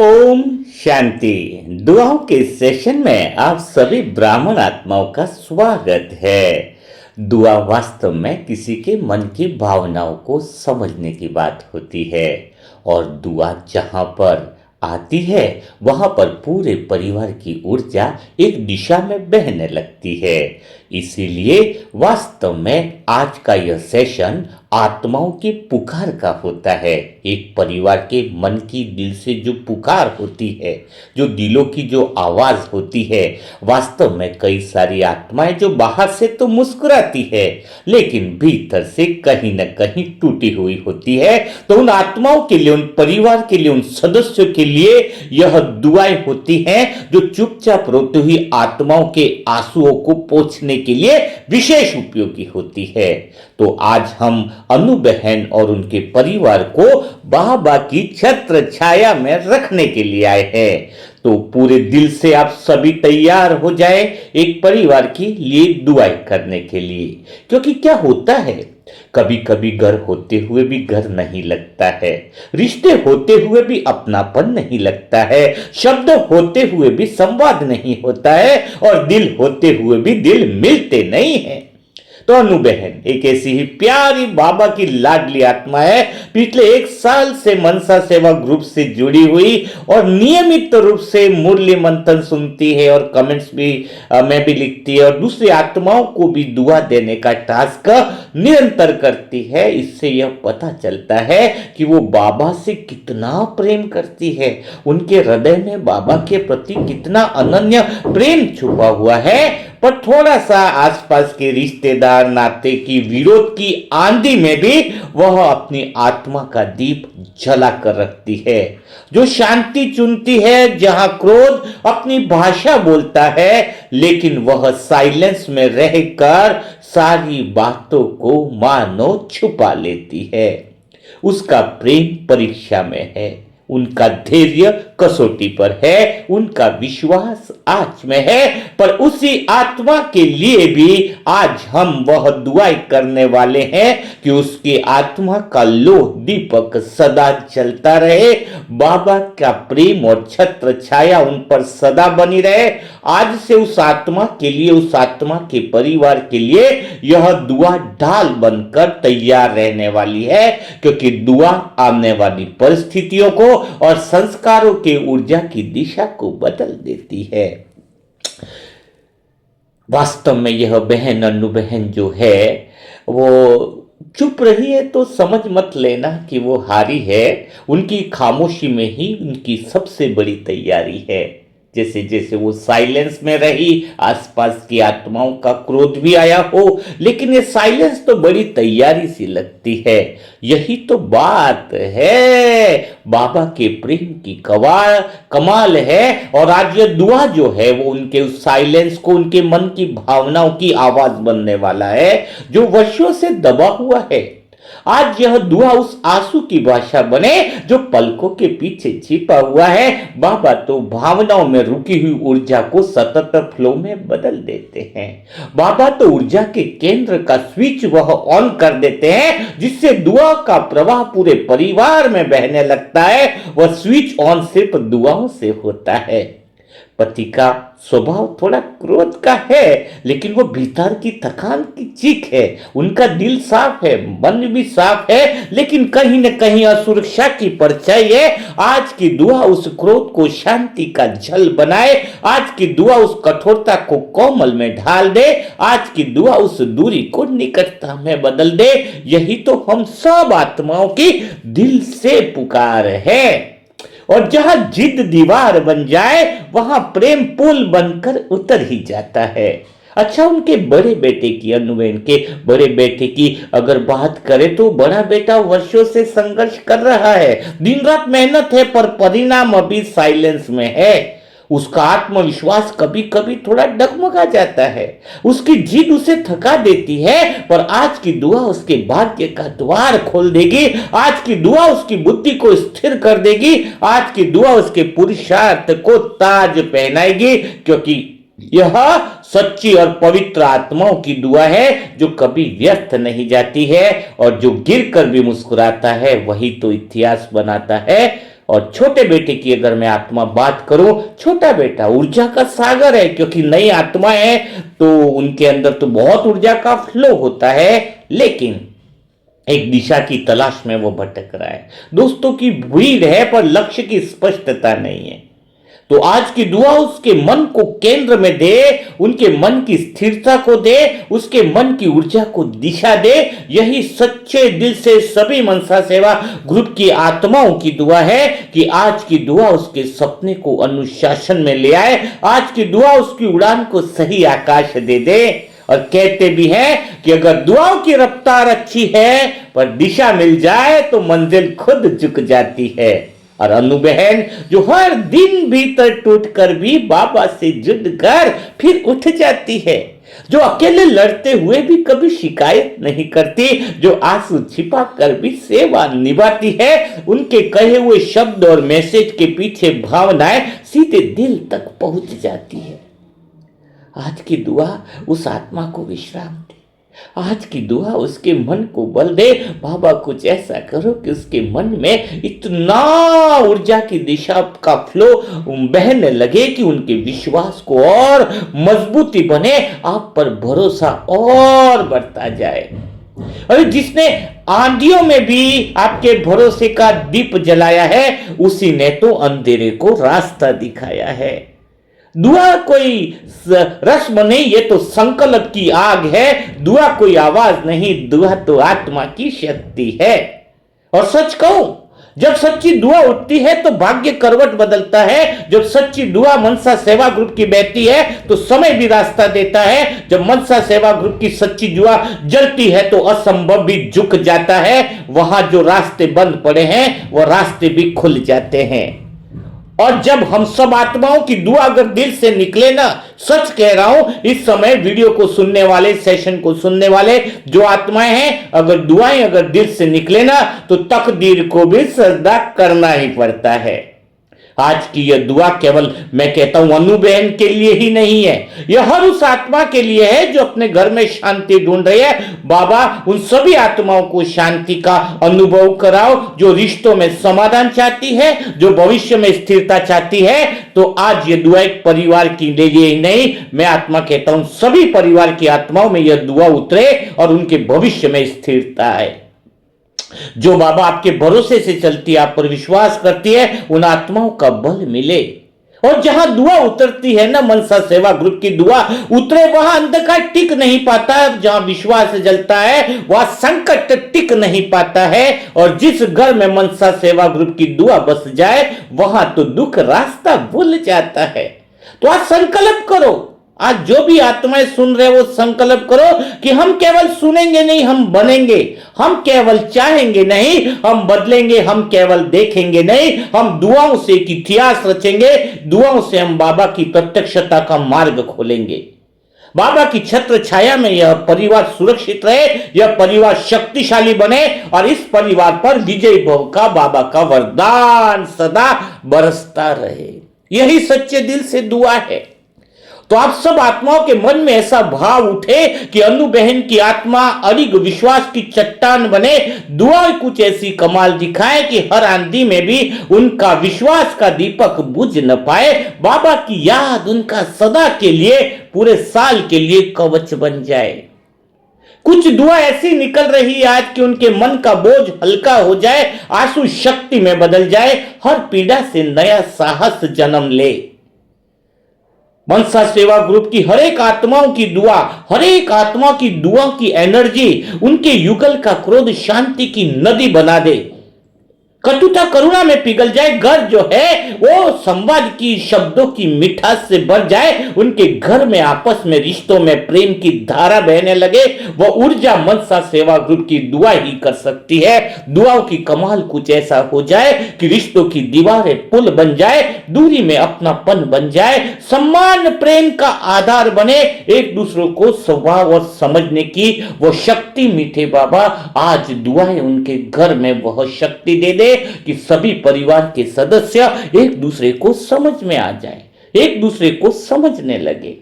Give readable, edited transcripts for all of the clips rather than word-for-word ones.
ओम शांति। दुआओं के सेशन में आप सभी ब्राह्मण आत्माओं का स्वागत है। दुआ वास्तव में किसी के मन की भावनाओं को समझने की बात होती है और दुआ जहां पर आती है वहां पर पूरे परिवार की ऊर्जा एक दिशा में बहने लगती है। इसीलिए वास्तव में आज का यह सेशन आत्माओं की पुकार का होता है। एक परिवार के मन की दिल से जो पुकार होती है, जो दिलों की जो आवाज होती है, वास्तव में कई सारी आत्माएं जो बाहर से तो मुस्कुराती है लेकिन भीतर से कहीं न कहीं टूटी हुई होती है। तो उन आत्माओं के लिए, उन परिवार के लिए, उन सदस्यों के लिए यह दुआएं होती हैं जो चुपचाप रोती हुई आत्माओं के आंसुओं को पोंछने के लिए विशेष उपयोगी होती है। तो आज हम अनु बहन और उनके परिवार को बाबा की छत्र छाया में रखने के लिए आए हैं। तो पूरे दिल से आप सभी तैयार हो जाए एक परिवार के लिए दुआएं करने के लिए। क्योंकि क्या होता है, कभी कभी घर होते हुए भी घर नहीं लगता है, रिश्ते होते हुए भी अपनापन नहीं लगता है, शब्द होते हुए भी संवाद नहीं होता है और दिल होते हुए भी दिल मिलते नहीं है। तो अनु बहन एक ऐसी ही प्यारी बाबा की लाडली आत्मा है। पिछले 1 साल से मनसा सेवा ग्रुप से जुड़ी हुई और नियमित रूप से मुरली मंथन सुनती है और कमेंट्स भी में भी लिखती है और दूसरी आत्माओं को भी दुआ देने का टास्क निरंतर करती है। इससे यह पता चलता है कि वो बाबा से कितना प्रेम करती है, उनके हृदय में बाबा के प्रति कितना अनन्य प्रेम छुपा हुआ है। पर थोड़ा सा आसपास के रिश्तेदार नाते की विरोध की आंधी में भी वह अपनी आत्मा का दीप जला कर रखती है। जो शांति चुनती है, जहां क्रोध अपनी भाषा बोलता है, लेकिन वह साइलेंस में रहकर सारी बातों को मानो छुपा लेती है। उसका प्रेम परीक्षा में है, उनका धैर्य कसौटी पर है, उनका विश्वास आंच में है। पर उसी आत्मा के लिए भी आज हम वह दुआएं करने वाले हैं कि उसकी आत्मा का लोह दीपक सदा चलता रहे, बाबा का प्रेम और छत्र छाया उन पर सदा बनी रहे। आज से उस आत्मा के लिए, उस आत्मा के परिवार के लिए यह दुआ ढाल बनकर तैयार रहने वाली है। क्योंकि दुआ आने वाली परिस्थितियों को और संस्कारों के ऊर्जा की दिशा को बदल देती है। वास्तव में यह बहन अनु बहन जो है वो चुप रही है तो समझ मत लेना कि वो हारी है। उनकी खामोशी में ही उनकी सबसे बड़ी तैयारी है। जैसे जैसे वो साइलेंस में रही, आसपास की आत्माओं का क्रोध भी आया हो, लेकिन ये साइलेंस तो बड़ी तैयारी सी लगती है। यही तो बात है, बाबा के प्रेम की कमाल है। और आज ये दुआ जो है वो उनके उस साइलेंस को, उनके मन की भावनाओं की आवाज बनने वाला है जो वर्षों से दबा हुआ है। आज यह दुआ उस आंसू की भाषा बने जो पलकों के पीछे छिपा हुआ है। बाबा तो भावनाओं में रुकी हुई ऊर्जा को सतत फ्लो में बदल देते हैं। बाबा तो ऊर्जा के केंद्र का स्विच वह ऑन कर देते हैं जिससे दुआ का प्रवाह पूरे परिवार में बहने लगता है। वह स्विच ऑन सिर्फ दुआओं से होता है। पति का स्वभाव थोड़ा क्रोध का है, लेकिन वो भीतर की थकान की चीख है। उनका दिल साफ है, मन भी साफ है, लेकिन कहीं न कहीं असुरक्षा की परछाई है। आज की दुआ उस क्रोध को शांति का जल बनाए, आज की दुआ उस कठोरता को कोमल में ढाल दे, आज की दुआ उस दूरी को निकटता में बदल दे। यही तो हम सब आत्माओं की दिल से पुकार है। और जहां जिद दीवार बन जाए वहां प्रेम पुल बनकर उतर ही जाता है। अच्छा, उनके बड़े बेटे की, अनुबेन के बड़े बेटे की अगर बात करें तो बड़ा बेटा वर्षों से संघर्ष कर रहा है, दिन रात मेहनत है, पर परिणाम अभी साइलेंस में है। उसका आत्मविश्वास कभी कभी थोड़ा डगमगा जाता है, उसकी जिद उसे थका देती है। पर आज की दुआ उसके भाग्य का द्वार खोल देगी, आज की दुआ उसकी बुद्धि को स्थिर कर देगी, आज की दुआ उसके पुरुषार्थ को ताज पहनाएगी। क्योंकि यह सच्ची और पवित्र आत्माओं की दुआ है जो कभी व्यर्थ नहीं जाती है। और जो गिर कर भी मुस्कुराता है वही तो इतिहास बनाता है। और छोटे बेटे की अगर मैं आत्मा बात करूं, छोटा बेटा ऊर्जा का सागर है, क्योंकि नई आत्मा है तो उनके अंदर तो बहुत ऊर्जा का फ्लो होता है, लेकिन एक दिशा की तलाश में वो भटक रहा है। दोस्तों की भीड़ है पर लक्ष्य की स्पष्टता नहीं है। तो आज की दुआ उसके मन को केंद्र में दे, उनके मन की स्थिरता को दे, उसके मन की ऊर्जा को दिशा दे। यही सच्चे दिल से सभी मनसा सेवा ग्रुप की आत्माओं की दुआ है कि आज की दुआ उसके सपने को अनुशासन में ले आए, आज की दुआ उसकी उड़ान को सही आकाश दे दे। और कहते भी हैं कि अगर दुआओं की रफ्तार अच्छी है पर दिशा मिल जाए तो मंजिल खुद झुक जाती है। और अनु बहन जो हर दिन भीतर टूटकर भी बाबा से जुड़कर फिर उठ जाती है, जो अकेले लड़ते हुए भी कभी शिकायत नहीं करती, जो आंसू छिपा कर भी सेवा निभाती है, उनके कहे हुए शब्द और मैसेज के पीछे भावनाएं सीधे दिल तक पहुंच जाती है। आज की दुआ उस आत्मा को विश्राम दे, आज की दुआ उसके मन को बल दे। बाबा कुछ ऐसा करो कि उसके मन में इतना ऊर्जा की दिशा का फ्लो बहने लगे कि उनके विश्वास को और मजबूती बने, आप पर भरोसा और बढ़ता जाए। अरे जिसने आंधियों में भी आपके भरोसे का दीप जलाया है, उसी ने तो अंधेरे को रास्ता दिखाया है। दुआ कोई रस्म नहीं, ये तो संकल्प की आग है। दुआ कोई आवाज नहीं, दुआ तो आत्मा की शक्ति है। और सच कहूं, जब सच्ची दुआ उठती है तो भाग्य करवट बदलता है। जब सच्ची दुआ मनसा सेवा ग्रुप की बहती है तो समय भी रास्ता देता है। जब मनसा सेवा ग्रुप की सच्ची दुआ जलती है तो असंभव भी झुक जाता है। वहां जो रास्ते बंद पड़े हैं वो रास्ते भी खुल जाते हैं। और जब हम सब आत्माओं की दुआ अगर दिल से निकले ना, सच कह रहा हूं, इस समय वीडियो को सुनने वाले, सेशन को सुनने वाले जो आत्माएं हैं, अगर दुआएं अगर दिल से निकले ना तो तकदीर को भी सजदा करना ही पड़ता है। आज की यह दुआ केवल मैं कहता हूं अनु बहन के लिए ही नहीं है, यह हर उस आत्मा के लिए है जो अपने घर में शांति ढूंढ रही है। बाबा उन सभी आत्माओं को शांति का अनुभव कराओ, जो रिश्तों में समाधान चाहती है, जो भविष्य में स्थिरता चाहती है। तो आज ये दुआ एक परिवार की लिए ही नहीं, मैं आत्मा कहता हूं सभी परिवार की आत्माओं में यह दुआ उतरे और उनके भविष्य में स्थिरता है। जो बाबा आपके भरोसे से चलती है, आप पर विश्वास करती है, उन आत्माओं का बल मिले। और जहां दुआ उतरती है ना, मनसा सेवा ग्रुप की दुआ उतरे, वहां अंधकार टिक नहीं पाता। जहां विश्वास जलता है वहां संकट टिक नहीं पाता है। और जिस घर में मनसा सेवा ग्रुप की दुआ बस जाए वहां तो दुख रास्ता भूल जाता है। तो आज संकल्प करो, आज जो भी आत्माएं सुन रहे वो संकल्प करो कि हम केवल सुनेंगे नहीं, हम बनेंगे। हम केवल चाहेंगे नहीं, हम बदलेंगे। हम केवल देखेंगे नहीं, हम दुआओं से एक इतिहास रचेंगे। दुआओं से हम बाबा की प्रत्यक्षता का मार्ग खोलेंगे। बाबा की छत्र छाया में यह परिवार सुरक्षित रहे, यह परिवार शक्तिशाली बने और इस परिवार पर विजय भव का बाबा का वरदान सदा बरसता रहे। यही सच्चे दिल से दुआ है। तो आप सब आत्माओं के मन में ऐसा भाव उठे कि अनु बहन की आत्मा अड़िग विश्वास की चट्टान बने, दुआ कुछ ऐसी कमाल दिखाए कि हर आंधी में भी उनका विश्वास का दीपक बुझ न पाए। बाबा की याद उनका सदा के लिए, पूरे साल के लिए कवच बन जाए। कुछ दुआ ऐसी निकल रही है आज कि उनके मन का बोझ हल्का हो जाए, आंसू शक्ति में बदल जाए, हर पीड़ा से नया साहस जन्म ले। मनसा सेवा ग्रुप की हर एक आत्माओं की दुआ, हर एक आत्मा की दुआ की एनर्जी उनके युगल का क्रोध शांति की नदी बना दे, कटुता करुणा में पिघल जाए। घर जो है वो संवाद की शब्दों की मिठास से भर जाए, उनके घर में आपस में रिश्तों में प्रेम की धारा बहने लगे। वह ऊर्जा मनसा सेवा ग्रुप की दुआ ही कर सकती है। दुआओं की कमाल कुछ ऐसा हो जाए कि रिश्तों की दीवारें पुल बन जाए, दूरी में अपनापन बन जाए, सम्मान प्रेम का आधार बने, एक दूसरों को स्वभाव और समझने की वो शक्ति। मीठे बाबा आज दुआएं उनके घर में वह शक्ति दे दे कि सभी परिवार के सदस्य एक दूसरे को समझ में आ जाए, एक दूसरे को समझने लगे।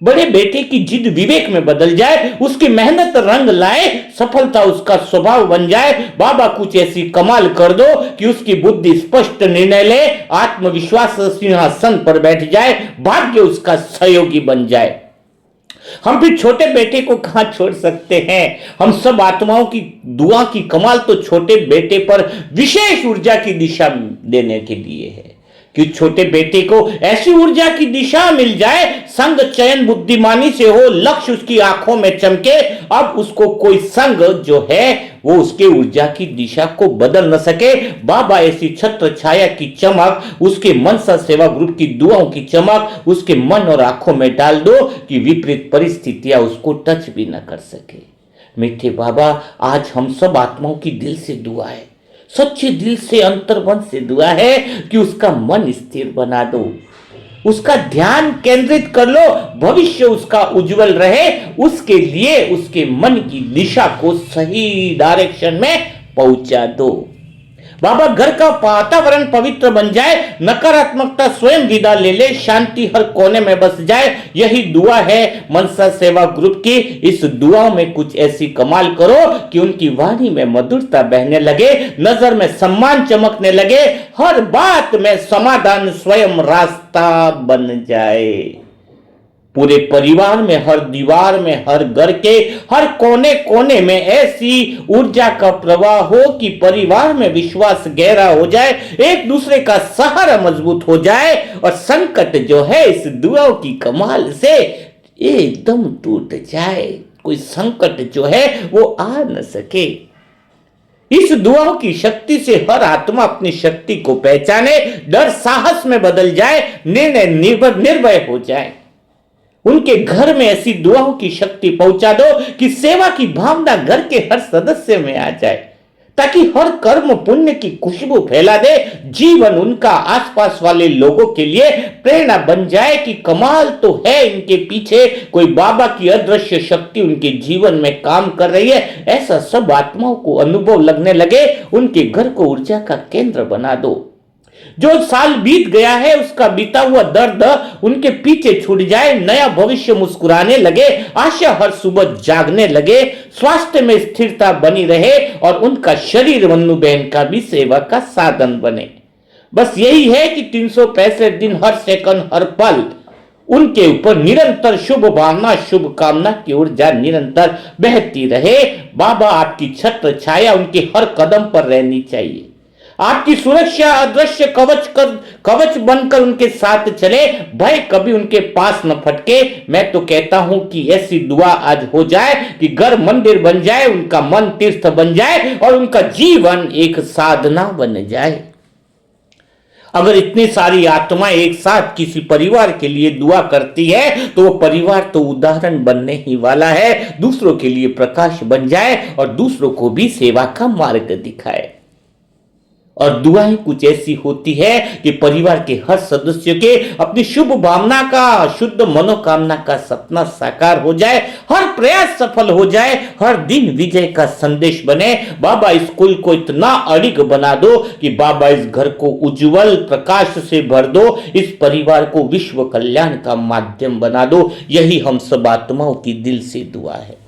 बड़े बेटे की जिद विवेक में बदल जाए, उसकी मेहनत रंग लाए, सफलता उसका स्वभाव बन जाए। बाबा कुछ ऐसी कमाल कर दो कि उसकी बुद्धि स्पष्ट निर्णय ले, आत्मविश्वास सिंहासन पर बैठ जाए, भाग्य उसका सहयोगी बन जाए। हम भी छोटे बेटे को कहां छोड़ सकते हैं। हम सब आत्माओं की दुआ की कमाल तो छोटे बेटे पर विशेष ऊर्जा की दिशा देने के लिए है कि छोटे बेटे को ऐसी ऊर्जा की दिशा मिल जाए, संग चयन बुद्धिमानी से हो, लक्ष्य उसकी आंखों में चमके, अब उसको कोई संग जो है वो उसके ऊर्जा की दिशा को बदल न सके। बाबा ऐसी छत्र छाया की चमक, उसके मनसा सेवा ग्रुप की दुआओं की चमक उसके मन और आंखों में डाल दो कि विपरीत परिस्थितियां उसको टच भी न कर सके। मीठे बाबा, आज हम सब आत्माओं की दिल से दुआ है, सच्चे दिल से अंतर्मन से दुआ है कि उसका मन स्थिर बना दो, उसका ध्यान केंद्रित कर लो, भविष्य उसका उज्जवल रहे। उसके लिए उसके मन की दिशा को सही डायरेक्शन में पहुंचा दो। बाबा, घर का वातावरण पवित्र बन जाए, नकारात्मकता स्वयं विदा ले ले, शांति हर कोने में बस जाए, यही दुआ है मनसा सेवा ग्रुप की। इस दुआ में कुछ ऐसी कमाल करो कि उनकी वाणी में मधुरता बहने लगे, नजर में सम्मान चमकने लगे, हर बात में समाधान स्वयं रास्ता बन जाए। पूरे परिवार में, हर दीवार में, हर घर के हर कोने कोने में ऐसी ऊर्जा का प्रवाह हो कि परिवार में विश्वास गहरा हो जाए, एक दूसरे का सहारा मजबूत हो जाए और संकट जो है इस दुआओं की कमाल से एकदम टूट जाए। कोई संकट जो है वो आ न सके। इस दुआओं की शक्ति से हर आत्मा अपनी शक्ति को पहचाने, डर साहस में बदल जाए, निर्णय निर्भय हो जाए। उनके घर में ऐसी दुआओं की शक्ति पहुंचा दो कि सेवा की भावना घर के हर सदस्य में आ जाए, ताकि हर कर्म पुण्य की खुशबू फैला दे। जीवन उनका आसपास वाले लोगों के लिए प्रेरणा बन जाए कि कमाल तो है इनके पीछे, कोई बाबा की अदृश्य शक्ति उनके जीवन में काम कर रही है, ऐसा सब आत्माओं को अनुभव लगने लगे। उनके घर को ऊर्जा का केंद्र बना दो। जो साल बीत गया है उसका बीता हुआ दर्द उनके पीछे छूट जाए, नया भविष्य मुस्कुराने लगे, आशा हर सुबह जागने लगे, स्वास्थ्य में स्थिरता बनी रहे और उनका शरीर मन्नू बहन का भी सेवा का साधन बने। बस यही है कि 365 दिन हर सेकंड हर पल उनके ऊपर निरंतर शुभ भावना शुभ कामना की ऊर्जा निरंतर बहती रहे। बाबा, आपकी छत्र छाया उनके हर कदम पर रहनी चाहिए। आपकी सुरक्षा अदृश्य कवच बनकर उनके साथ चले, भय कभी उनके पास न फटके। मैं तो कहता हूं कि ऐसी दुआ आज हो जाए कि घर मंदिर बन जाए, उनका मन तीर्थ बन जाए और उनका जीवन एक साधना बन जाए। अगर इतनी सारी आत्माएं एक साथ किसी परिवार के लिए दुआ करती है तो वो परिवार तो उदाहरण बनने ही वाला है, दूसरों के लिए प्रकाश बन जाए और दूसरों को भी सेवा का मार्ग दिखाए। और दुआएं कुछ ऐसी होती है कि परिवार के हर सदस्य के अपनी शुभ भावना का, शुद्ध मनोकामना का सपना साकार हो जाए, हर प्रयास सफल हो जाए, हर दिन विजय का संदेश बने। बाबा, इस कुल को इतना अड़िग बना दो कि बाबा इस घर को उज्जवल प्रकाश से भर दो, इस परिवार को विश्व कल्याण का माध्यम बना दो। यही हम सब आत्माओं की दिल से दुआ है।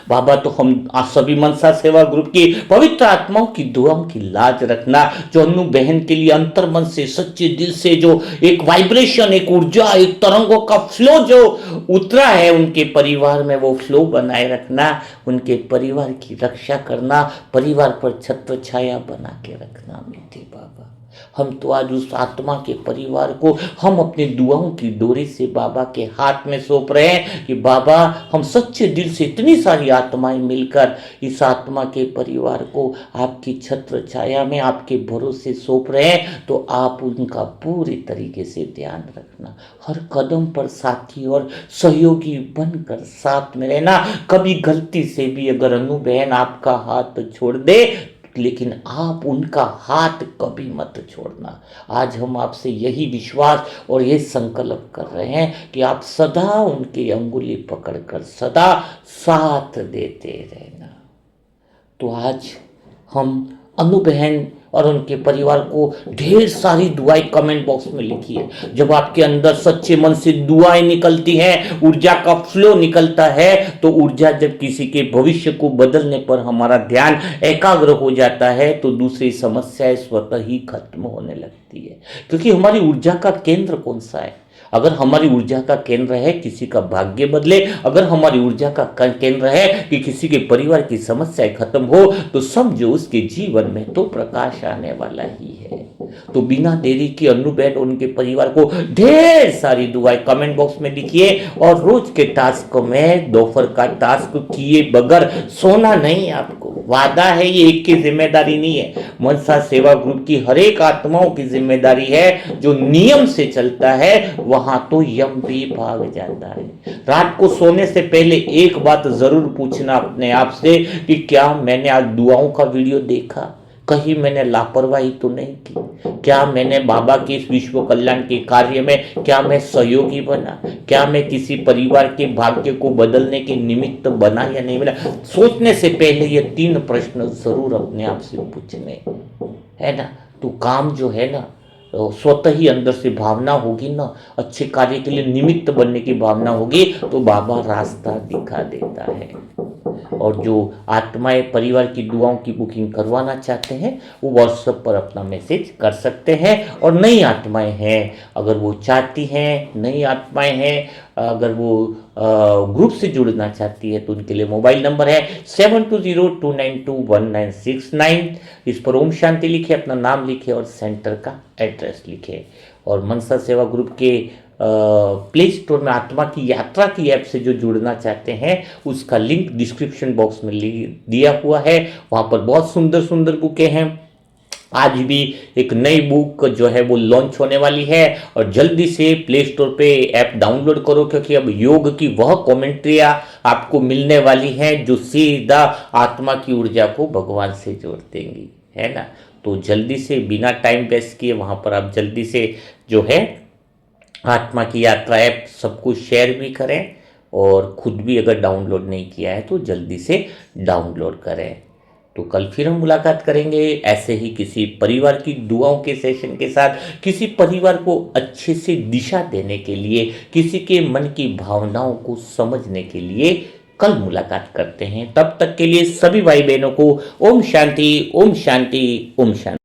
बाबा, तो हम सभी मनसा सेवा ग्रुप की पवित्र आत्माओं की दुआओं की लाज रखना, जो अन्नू बहन के लिए अंतर्मन से सच्चे दिल से जो एक वाइब्रेशन, एक ऊर्जा, एक तरंगों का फ्लो जो उतरा है उनके परिवार में, वो फ्लो बनाए रखना, उनके परिवार की रक्षा करना, परिवार पर छत्र छाया बना के रखना। मीठे बाबा, हम तो आज उस आत्मा के परिवार को हम अपने दुआओं की डोरी से बाबा के हाथ में सौंप रहे हैं कि बाबा, हम सच्चे दिल से इतनी सारी आत्माएं मिलकर इस आत्मा के परिवार को आपकी छत्र छाया में आपके भरोसे सौंप रहे हैं, तो आप उनका पूरी तरीके से ध्यान रखना, हर कदम पर साथी और सहयोगी बनकर साथ में रहना। कभी गलती से भी अगर अनु बहन आपका हाथ छोड़ दे, लेकिन आप उनका हाथ कभी मत छोड़ना। आज हम आपसे यही विश्वास और ये संकल्प कर रहे हैं कि आप सदा उनकी अंगुली पकड़कर सदा साथ देते रहना। तो आज हम अनु बहन और उनके परिवार को ढेर सारी दुआएं कमेंट बॉक्स में लिखिए। जब आपके अंदर सच्चे मन से दुआएं निकलती हैं, ऊर्जा का फ्लो निकलता है, तो ऊर्जा जब किसी के भविष्य को बदलने पर हमारा ध्यान एकाग्र हो जाता है तो दूसरी समस्याएं स्वतः ही खत्म होने लगती है। क्योंकि हमारी ऊर्जा का केंद्र कौन सा है? अगर हमारी ऊर्जा का केंद्र है किसी का भाग्य बदले, अगर हमारी ऊर्जा का केंद्र है कि किसी के परिवार की समस्याएं खत्म हो, तो समझो उसके जीवन में तो प्रकाश आने वाला ही है। तो बिना देरी के अन्नू बहन और उनके परिवार को ढेर सारी दुआएं कमेंट बॉक्स में लिखिए। और रोज के टास्क में दोपहर का टास्क किए बगैर सोना नहीं आपको, वादा है, ये एक की जिम्मेदारी नहीं है, मनसा सेवा ग्रुप की हर एक आत्माओं की जिम्मेदारी है। जो नियम से चलता है वहां तो यम भी भाग जाता है। रात को सोने से पहले एक बात जरूर पूछना अपने आप से कि क्या मैंने आज दुआओं का वीडियो देखा, कहीं मैंने लापरवाही तो नहीं की, क्या मैंने बाबा के इस विश्व कल्याण के कार्य में क्या मैं सहयोगी बना, क्या मैं किसी परिवार के भाग्य को बदलने के निमित्त बना या नहीं बना। सोचने से पहले ये 3 प्रश्न जरूर अपने आप से पूछने, है ना। तो काम जो है ना, स्वतः ही अंदर से भावना होगी ना, अच्छे कार्य के लिए निमित्त बनने की भावना होगी, तो बाबा रास्ता दिखा देता है। और जो आत्माएं परिवार की दुआओं की बुकिंग करवाना चाहते हैं वो व्हाट्सएप पर अपना मैसेज कर सकते हैं। और नई आत्माएं हैं, अगर वो चाहती हैं, नई आत्माएं हैं अगर वो ग्रुप से जुड़ना चाहती है तो उनके लिए मोबाइल नंबर है 7202921969। इस पर ओम शांति लिखे, अपना नाम लिखे और सेंटर का एड्रेस लिखे। और मनसा सेवा ग्रुप के प्ले स्टोर में आत्मा की यात्रा की ऐप से जो जुड़ना चाहते हैं उसका लिंक डिस्क्रिप्शन बॉक्स में दिया हुआ है। वहाँ पर बहुत सुंदर सुंदर बुकें हैं। आज भी एक नई बुक जो है वो लॉन्च होने वाली है और जल्दी से प्ले स्टोर पे ऐप डाउनलोड करो, क्योंकि अब योग की वह कमेंट्रियाँ आपको मिलने वाली हैं जो सीधा आत्मा की ऊर्जा को भगवान से जोड़ देंगी, है ना। तो जल्दी से बिना टाइम वेस्ट किए वहाँ पर आप जल्दी से जो है आत्मा की यात्रा ऐप सबको शेयर भी करें और खुद भी अगर डाउनलोड नहीं किया है तो जल्दी से डाउनलोड करें। तो कल फिर हम मुलाकात करेंगे ऐसे ही किसी परिवार की दुआओं के सेशन के साथ, किसी परिवार को अच्छे से दिशा देने के लिए, किसी के मन की भावनाओं को समझने के लिए कल मुलाकात करते हैं। तब तक के लिए सभी भाई बहनों को ओम शांति, ओम शांति, ओम शांति।